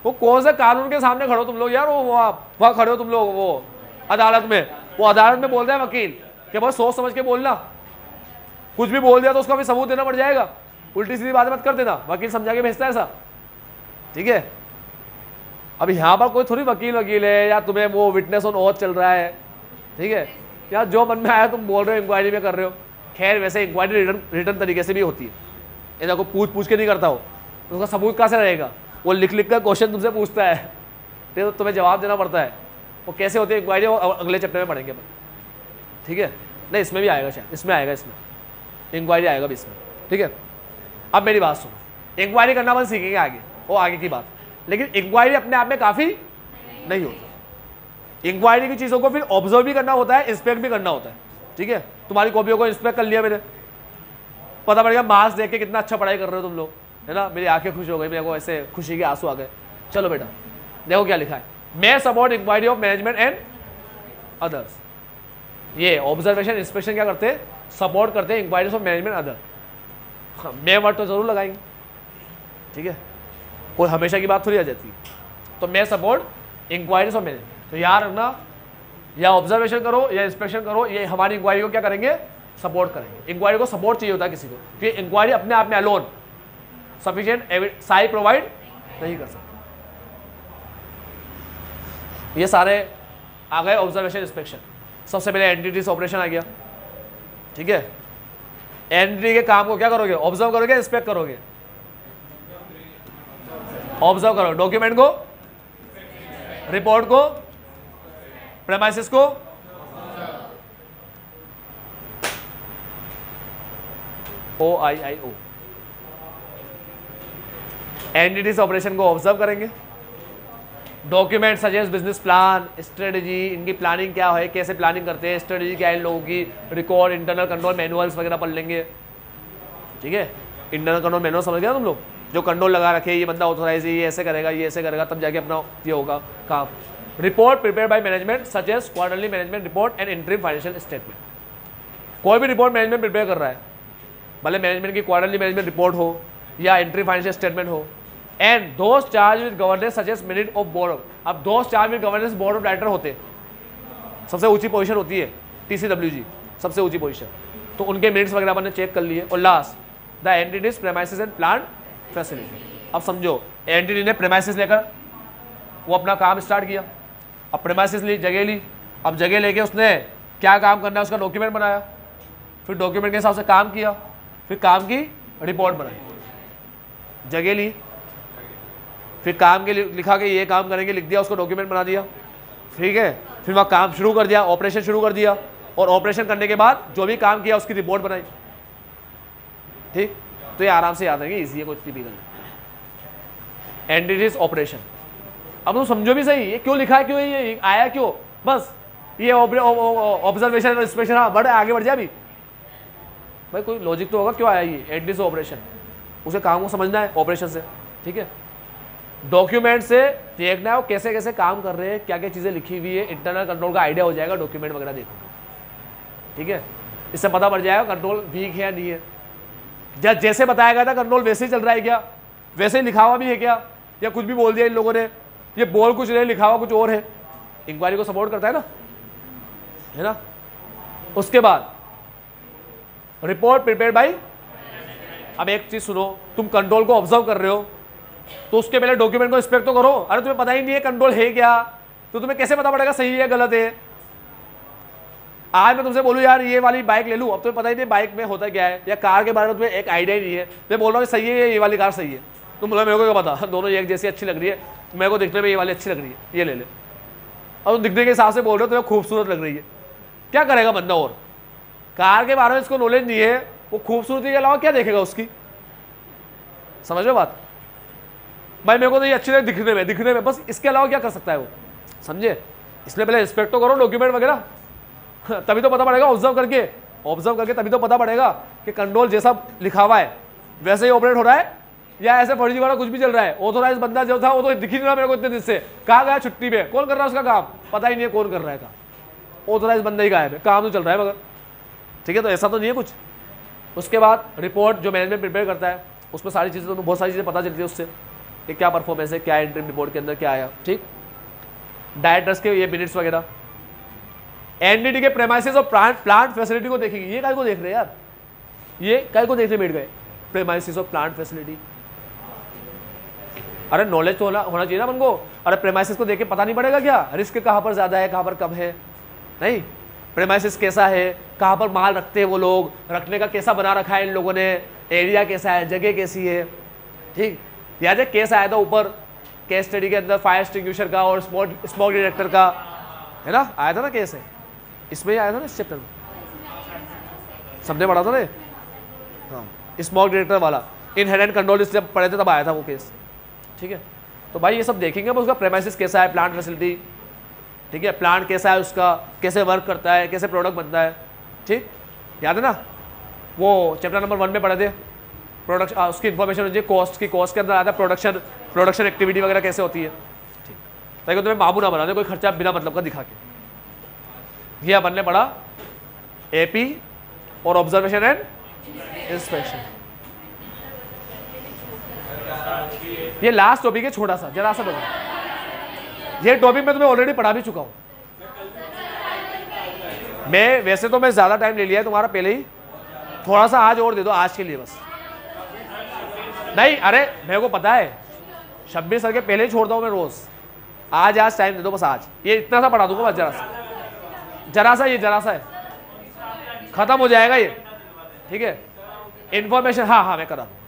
वो कौन सा कानून के सामने खड़े हो तुम लोग यार, वो वहाँ खड़े हो तुम लोग, वो अदालत में, वो अदालत में बोलते हैं वकील कि बस सोच समझ के बोलना, कुछ भी बोल दिया तो उसका भी सबूत देना पड़ जाएगा, उल्टी सीधी बात मत कर देना, वकील समझा के भेजता है ऐसा। ठीक है, अब यहाँ पर कोई थोड़ी वकील है या तुम्हें वो विटनेस ऑन ओथ चल रहा है। ठीक है, यार जो मन में आया तुम बोल रहे हो, इंक्वायरी में कर रहे हो। खैर वैसे इंक्वायरी रिटर्न तरीके से भी होती है, ऐसा को पूछ के नहीं करता हो, उसका सबूत कहाँ से रहेगा, वो लिख कर क्वेश्चन तुमसे पूछता है तो तुम्हें जवाब देना पड़ता है। वो कैसे होती है इंक्वायरी, वो अगले चैप्टर में पढ़ेंगे अपन। ठीक है, नहीं इसमें भी आएगा शायद, इसमें आएगा, इसमें इंक्वायरी आएगा भी इसमें। ठीक है, अब मेरी बात सुनो, इंक्वायरी करना अपन सीखेंगे आगे, वो आगे की बात। लेकिन इंक्वायरी अपने आप में काफ़ी नहीं होती, इंक्वायरी की चीज़ों को फिर ऑब्जर्व भी करना होता है, इंस्पेक्ट भी करना होता है। ठीक है, तुम्हारी कॉपियों को इंस्पेक्ट कर लिया मैंने, पता पड़ गया मार्क्स देख के कितना अच्छा पढ़ाई कर रहे हो तुम लोग, है ना, मेरी आंखें खुश हो गई, मेरे को ऐसे खुशी के आंसू आ गए। चलो बेटा देखो क्या लिखा है, may support inquiry of management and others. ये ऑब्जर्वेशन इंस्पेक्शन क्या करते हैं, सपोर्ट करते हैं इंक्वायरीज ऑफ मैनेजमेंट अदर। हाँ, मैं वर्ड तो जरूर लगाएंगे। ठीक है, कोई हमेशा की बात थोड़ी आ जाती है। तो मैं सपोर्ट इंक्वायरीज ऑफ मैनेजमेंट, तो यार ना या ऑब्जर्वेशन करो या इंस्पेक्शन करो, ये हमारी इंक्वायरी को क्या करेंगे, सपोर्ट करेंगे। इंक्वायरी को सपोर्ट चाहिए होता है किसी को, क्योंकि इंक्वायरी अपने आप में अलोन सफिशिएंट साई प्रोवाइड नहीं कर सकती। ये सारे आ गए ऑब्जर्वेशन इंस्पेक्शन। सबसे पहले एंटिटीज ऑपरेशन आ गया। ठीक है, एंटिटी के काम को क्या करोगे, ऑब्जर्व करोगे, इंस्पेक्ट करोगे। ऑब्जर्व करो डॉक्यूमेंट को, रिपोर्ट को, प्रेमाइसिस को, OIIO एंटिटीज ऑपरेशन को ऑब्जर्व करेंगे। Document suggest business plan, strategy, इनकी प्लानिंग क्या है, कैसे प्लानिंग करते हैं, स्ट्रेटजी क्या है इन लोगों की, रिकॉर्ड, इंटरनल कंट्रोल मैनुअल्स वगैरह पढ़ लेंगे। ठीक है, इंटरनल कंट्रोल मैनुअल समझ गया तुम लोग, जो कंट्रोल लगा रखे, ये बंदा ऑथोराइज है, ये ऐसे करेगा, ये ऐसे करेगा, तब जाके अपना ये होगा काम। Report prepare by management suggest quarterly management report and interim financial statement. कोई भी रिपोर्ट मैनेजमेंट प्रिपेयर कर रहा है, भले मैनेजमेंट की क्वार्टरली मैनेजमेंट रिपोर्ट हो या इंटरिम फाइनेंशियल स्टेटमेंट हो, and those charged with governance suggest minute of board of. अब those charged with governance board of director होते, सबसे ऊंची पोजीशन होती है TCWG, सबसे ऊंची पोजीशन, तो उनके मिनट्स वगैरह मैंने चेक कर लिए। और last the entities premises and plant facility. अब समझो एंटिटी ने प्रेमाइसिस लेकर वो अपना काम स्टार्ट किया, अब प्रेमाइसिस ली, जगह ली, अब जगह लेके उसने क्या काम करना है उसका डॉक्यूमेंट बनाया, फिर डॉक्यूमेंट के हिसाब से काम किया, फिर काम की रिपोर्ट बनाई, जगह ली, फिर काम के लिए लिखा कि ये काम करेंगे, लिख दिया, उसको डॉक्यूमेंट बना दिया, ठीक है। फिर वहाँ काम शुरू कर दिया, ऑपरेशन शुरू कर दिया, और ऑपरेशन करने के बाद जो भी काम किया उसकी रिपोर्ट बनाई, ठीक। तो ये आराम से याद रहेंगे, इजी है, कुछ टिपिकल एंटिटीज ऑपरेशन। अब तुम समझो भी सही, ये क्यों लिखा है, क्यों ये आया, क्यों, बस ये ऑब्जर्वेशन और इंस्पेक्शन, हाँ बढ़ आगे बढ़ जाए अभी भाई, कोई लॉजिक तो होगा क्यों आया ये एंटिटीज ऑपरेशन, उसे काम को समझना है ऑपरेशन से, ठीक है। डॉक्यूमेंट से देखना है वो कैसे कैसे काम कर रहे हैं, क्या क्या चीज़ें लिखी हुई है, इंटरनल कंट्रोल का आइडिया हो जाएगा डॉक्यूमेंट वगैरह देखो, ठीक है। इससे पता पड़ जाएगा कंट्रोल वीक है या नहीं है। जैसे बताया गया था कंट्रोल वैसे ही चल रहा है क्या, वैसे ही लिखा हुआ भी है क्या, या कुछ भी बोल दिया इन लोगों ने, ये बोल कुछ नहीं, लिखा हुआ कुछ और है। इंक्वायरी को सपोर्ट करता है ना। उसके बाद रिपोर्ट प्रिपेयर्ड बाय। अब एक चीज सुनो, तुम कंट्रोल को ऑब्जर्व कर रहे हो तो उसके पहले डॉक्यूमेंट को इंस्पेक्ट तो करो। अरे तुम्हें पता ही नहीं है कंट्रोल है क्या, तो तुम्हें कैसे पता पड़ेगा सही है गलत है। आज मैं तुमसे बोलूँ यार ये वाली बाइक ले लूँ, अब तुम्हें पता ही नहीं बाइक में होता क्या है, या कार के बारे में तुम्हें एक आइडिया ही नहीं है। मैं बोल रहा हूँ सही है ये वाली कार सही है, तुम बोला मेरे को क्या पता, दोनों एक जैसी अच्छी लग रही है, मेरे को दिखने में ये वाली अच्छी लग रही है, ये ले ले। अब तुम दिखने के हिसाब से बोल रहे हो तुम्हें खूबसूरत लग रही है, क्या करेगा बंदा। और कार के बारे में इसको नॉलेज नहीं है, वो खूबसूरती के अलावा क्या देखेगा उसकी, समझ लो बात भाई। मेरे को तो ये अच्छी लगे दिखने में, बस इसके अलावा क्या कर सकता है वो, समझे। इसलिए पहले इंस्पेक्ट तो करो डॉक्यूमेंट वगैरह, तभी तो पता पड़ेगा। ऑब्जर्व करके तभी तो पता पड़ेगा कि कंट्रोल जैसा लिखा हुआ है वैसे ही ऑपरेट हो रहा है, या ऐसे फर्जी वाला कुछ भी चल रहा है। ऑथोराइज बंदा जो था वो तो दिख ही नहीं रहा मेरे को इतने दिन से, कहाँ गया छुट्टी पे, कौन कर रहा है उसका काम, पता ही नहीं है कौन कर रहा है काम। ऑथोराइज बंदा ही गायब है, काम तो चल रहा है मगर, ठीक है। तो ऐसा तो नहीं है कुछ। उसके बाद रिपोर्ट जो मैनेजमेंट प्रिपेयर करता है, उसमें सारी चीज़ें तो बहुत सारी चीज़ें पता चलती है उससे कि क्या परफॉर्मेंस है, क्या इंटरिम रिपोर्ट के अंदर क्या आया, ठीक। डायरेक्टर्स के ये मिनट्स वगैरह। एनडीटी के प्रेमाइसेस और प्लांट फैसिलिटी को देखेंगे। ये काय को देख रहे हैं यार, ये काय को देखने बैठ गए, प्रेमाइसेस और प्लांट फैसिलिटी। अरे नॉलेज तो होना चाहिए ना मन को। अरे प्रेमाइसेस को देख के पता नहीं पड़ेगा क्या रिस्क कहाँ पर ज़्यादा है कहाँ पर कम है, नहीं। प्रेमाइसेस कैसा है, कहाँ पर माल रखते हैं वो लोग, रखने का कैसा बना रखा है इन लोगों ने, एरिया कैसा है, जगह कैसी है, ठीक। याद है केस आया था ऊपर केस स्टडी के अंदर फायर एक्सटिंग्विशर का और स्मोक डिटेक्टर का, है ना, आया था ना केस है, इसमें आया था ना इस चैप्टर में, सबने पढ़ा था ना। हाँ, स्मोक डिटेक्टर वाला इनहेरेंट कंट्रोल जब पढ़े थे तब आया था वो केस, ठीक है। तो भाई ये सब देखेंगे उसका प्रेमाइसिस कैसा है, प्लांट फैसिलिटी, ठीक है, प्लांट कैसा है, उसका कैसे वर्क करता है, कैसे प्रोडक्ट बनता है, ठीक। याद है ना, वो चैप्टर नंबर 1 में पढ़े थे प्रोडक्ट, उसकी इन्फॉर्मेशन होती है कॉस्ट की, कॉस्ट के अंदर आता है प्रोडक्शन एक्टिविटी वगैरह कैसे होती है, ठीक। ताकि तुम्हें बाबू ना बना दे कोई खर्चा बिना मतलब का दिखा के। ये अपन ने पढ़ा एपी और ऑब्जर्वेशन एंड इंस्पेक्शन। ये लास्ट टॉपिक है छोटा सा, जरा सा टॉपिक। ये टॉपिक मैं तुम्हें ऑलरेडी पढ़ा भी चुका हूं। मैं वैसे तो मैं ज्यादा टाइम ले लिया है तुम्हारा पहले ही, थोड़ा सा आज और दे दो आज के लिए बस। नहीं अरे मेरे को पता है 26 सर के पहले ही छोड़ता हूं मैं रोज, आज टाइम दे दो बस। आज ये इतना सा पढ़ा दूंगा बस, जरा सा ये जरा सा है, खत्म हो जाएगा ये, ठीक है। इंफॉर्मेशन, हाँ मैं करा दूँ।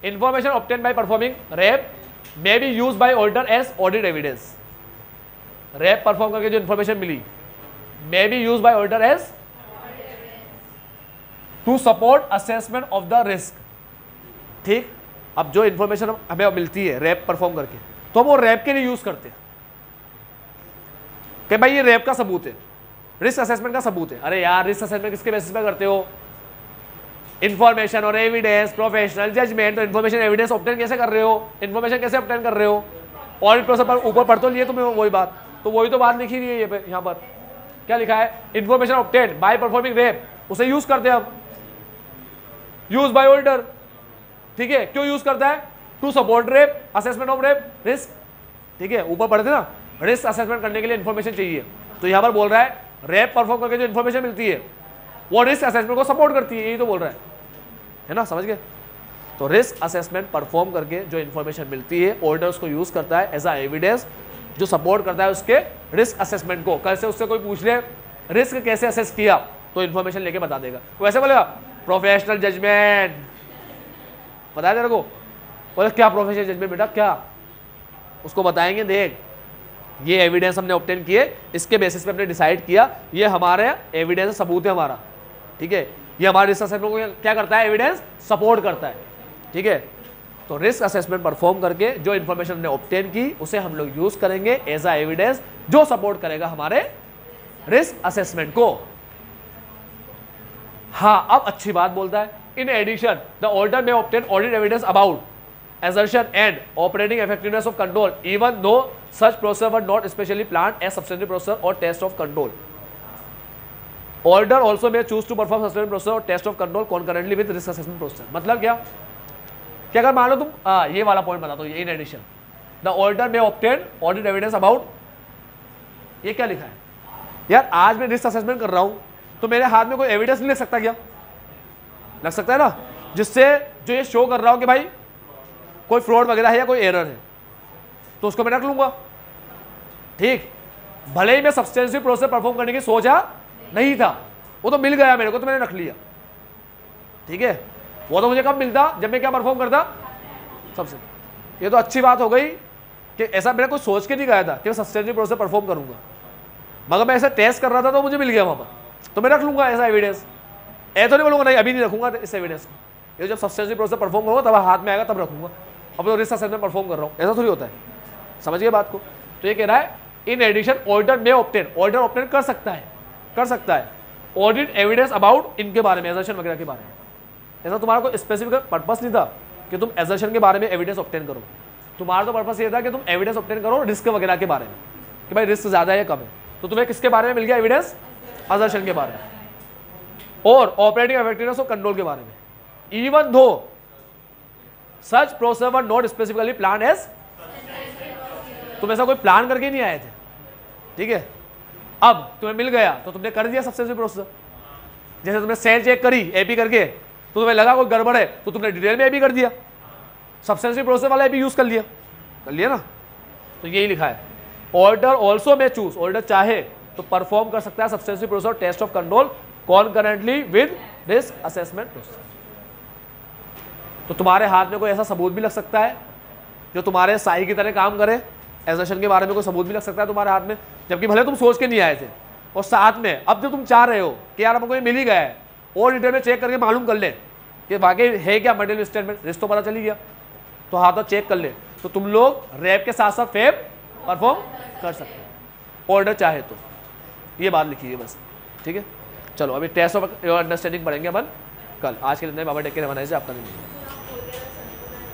Information obtained by performing RAP may be used by auditor as audit evidence. RAP perform करके जो इन्फॉर्मेशन मिली may be used by auditor as to support assessment of the risk, ठीक। अब जो इन्फॉर्मेशन हमें मिलती है रैप परफॉर्म करके, तो हम वो रैप के लिए यूज करते हैं कि भाई ये रैप का सबूत है, रिस्क असेसमेंट का सबूत है। अरे यार रिस्क असेसमेंट किसके बेसिस पे करते हो, इन्फॉर्मेशन और एविडेंस, प्रोफेशनल जजमेंट। तो इन्फॉर्मेशन एविडेंस ऑब्टेन कैसे कर रहे हो, इन्फॉर्मेशन कैसे ऑब्टेन कर रहे हो, ऑडिट प्रोसेस पर ऊपर पढ़ तो लिए तुम्हें वही बात, तो वही तो बात लिखी हुई है यहाँ पर। क्या लिखा है, information obtain by performing RAP, उसे यूज करते हैं हम, यूज बाय ऑडिटर, ठीक है। क्यों यूज करता है, to support RAP assessment of RAP risk, ठीक है। ऊपर पढ़ते ना, रिस्क असेसमेंट करने के लिए इन्फॉर्मेशन चाहिए, तो यहाँ पर बोल रहा है रैप परफॉर्म करके जो इन्फॉर्मेशन मिलती है वो रिस्क असेसमेंट को सपोर्ट करती है, यही तो बोल रहा है ना, समझ गए। तो रिस्क असेसमेंट परफॉर्म करके जो इन्फॉर्मेशन मिलती है ऑडिटर उसको यूज करता है एज अ एविडेंस जो सपोर्ट करता है उसके रिस्क असेसमेंट को। कल से उससे कोई पूछ ले रिस्क कैसे असेस किया, तो इन्फॉर्मेशन लेके बता देगा। वैसे बोलेगा प्रोफेशनल जजमेंट, पता है तेरे को, बोले क्या प्रोफेशनल जजमेंट बेटा क्या, उसको बताएंगे देख ये एविडेंस हमने ऑब्टेन किए, इसके बेसिस पे हमने डिसाइड किया, ये हमारे एविडेंस सबूत है हमारा, ठीक है, ये हमारे रिस्क असेसमेंट को क्या करता है, एविडेंस सपोर्ट करता है, ठीक है। तो रिस्क असेसमेंट परफॉर्म करके जो इन्फॉर्मेशन हमने ऑब्टेन की उसे हम लोग यूज करेंगे एज अ एविडेंस जो सपोर्ट करेगा हमारे रिस्क असेसमेंट को। हाँ, अब अच्छी बात बोलता है, इन एडिशन द ऑडिटर में obtain audit evidence about assertion and operating effectiveness of control even though such procedure were not specially planned as substantive procedure or test of control. Auditor also may choose to perform substantive procedure or test of control concurrently with risk assessment procedure. मतलब क्या कि अगर मान लो तुम ये वाला point बता दो, इन एडिशन द ऑडिटर में ऑब्टेन ऑडिट एविडेंस अबाउट, ये क्या लिखा है यार, आज मैं रिस्क असेसमेंट कर रहा हूं तो मेरे हाथ में कोई एविडेंस नहीं लग सकता क्या, लग सकता है ना, जिससे जो ये शो कर रहा हूं कि भाई कोई फ्रॉड वगैरह है या कोई एरर है, तो उसको मैं रख लूंगा, ठीक, भले ही मैं सब्सटेंसिव प्रोसेस परफॉर्म करने की सोचा नहीं था, वो तो मिल गया मेरे को तो मैंने रख लिया, ठीक है। वो तो मुझे कब मिलता, जब मैं क्या परफॉर्म करता सबसे। ये तो अच्छी बात हो गई कि ऐसा मैंने कोई सोच के नहीं गया था कि मैं सब्सटेंसिव प्रोसेस परफॉर्म करूंगा, मगर मैं ऐसा टेस्ट कर रहा था तो मुझे मिल गया वहां पर, तो मैं रख लूंगा ऐसा एविडेंस। ऐसा नहीं बोलूंगा नहीं अभी नहीं रखूंगा इस एविडेंस को, ये जब सब्सटेंसिव प्रोसेस परफॉर्म करूंगा तब हाथ में आएगा तब रखूंगा, अब तो रिस्क असेसमेंट परफॉर्म कर रहा हूँ, ऐसा थोड़ी होता है, समझ गए बात को। तो ये कह रहा है इन एडिशन ऑडिटर में ऑब्टेन, ऑडिटर ऑब्टेन कर सकता है ऑडिट एविडेंस अबाउट इनके बारे में, एजर्शन वगैरह के बारे में। ऐसा तुम्हारा कोई स्पेसिफिक पर्पस नहीं था कि तुम एजर्शन के बारे में एविडेंस ऑब्टेन करो, तुम्हारा तो पर्पस ये था कि तुम एविडेंस ऑब्टेन करो रिस्क वगैरह के बारे में, कि भाई रिस्क ज्यादा है या कम है, तो तुम्हें किसके बारे में मिल गया एविडेंस, एजर्शन के बारे में और ऑपरेटिंग इफेक्टिवनेस और कंट्रोल के बारे में। Even though such process were not specifically plan as, तुम ऐसा कोई प्लान करके नहीं आए थे, ठीक है, अब तुम्हें मिल गया तो तुमने कर दिया सब्सटेंसिव प्रोसेस। जैसे तुमने सेल चेक करी एपी करके, तो तुम्हें लगा कोई गड़बड़ है तो तुमने डिटेल में एपी कर दिया, सब्सटेंसिव प्रोसेस वाला एपी यूज कर लिया ना। तो यही लिखा है auditor also may choose, auditor चाहे तो परफॉर्म कर सकता है सब्सटेंसिव प्रोसेस और test of control concurrently with risk assessment process. तो तुम्हारे हाथ में कोई ऐसा सबूत भी लग सकता है जो तुम्हारे साई की तरह काम करे, एजर्शन के बारे में कोई सबूत भी लग सकता है तुम्हारे हाथ में, जबकि भले तुम सोच के नहीं आए थे, और साथ में अब जो तुम चाह रहे हो कि यार हमको ये मिल ही गया है और डिटेल में चेक करके मालूम कर ले कि वाकई है क्या मटेरियल स्टेटमेंट, रिस्क तो पता चली गया, तो हाथों चेक कर ले, तो तुम लोग रैप के साथ साथ फेब परफॉर्म कर सकते हो ऑर्डर चाहे तो। ये बात लिखी है बस, ठीक है। चलो अभी टेस्ट ऑफ अंडरस्टैंडिंग पढ़ेंगे अपन कल, आज के लिए बाबा टेक केयर, आपका नहीं।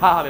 हाँ हाँ